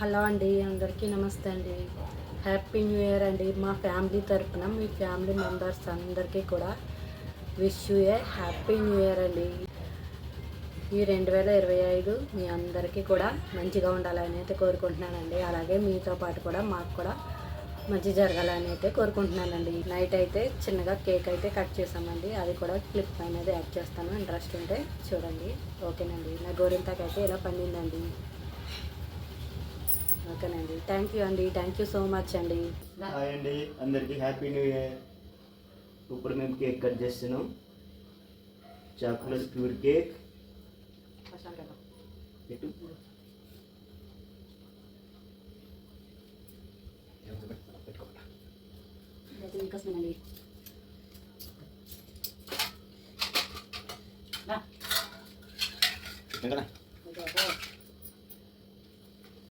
Hello అండి, అందరికీ నమస్తే అండి. హ్యాపీ న్యూ ఇయర్ అండి. మా ఫ్యామిలీ తరఫున మీ ఫ్యామిలీ మెంబర్స్ అందరికీ కూడా wish you A happy new year అండి. ఈ 2025 మీ అందరికీ కూడా మంచిగా ఉండాలని అయితే కోరుకుంటున్నానండి. అలాగే మీతో పాటు కూడా మాకు కూడా మంచి జరగాలని అయితే కోరుకుంటున్నానండి. నైట్ అయితే చిన్నగా కేక్ అయితే కట్ చేసామండి. అది కూడా క్లిప్ అనేది యాడ్ చేస్తాను, ఇంట్రెస్ట్ ఉంటే చూడండి. ఓకేనండి. నా గోరింతాకైతే ఇలా పండిందండి. ఓకేనండి. థ్యాంక్ యూ అండి. థ్యాంక్ యూ సో మచ్ అండి. హాయ్ అండి, అందరికీ హ్యాపీ న్యూ ఇయర్. ఇప్పుడు మేము కేక్ కట్ చేస్తున్నాం. Chocolate pure cake. మీకోసమేనండి. పెట్టు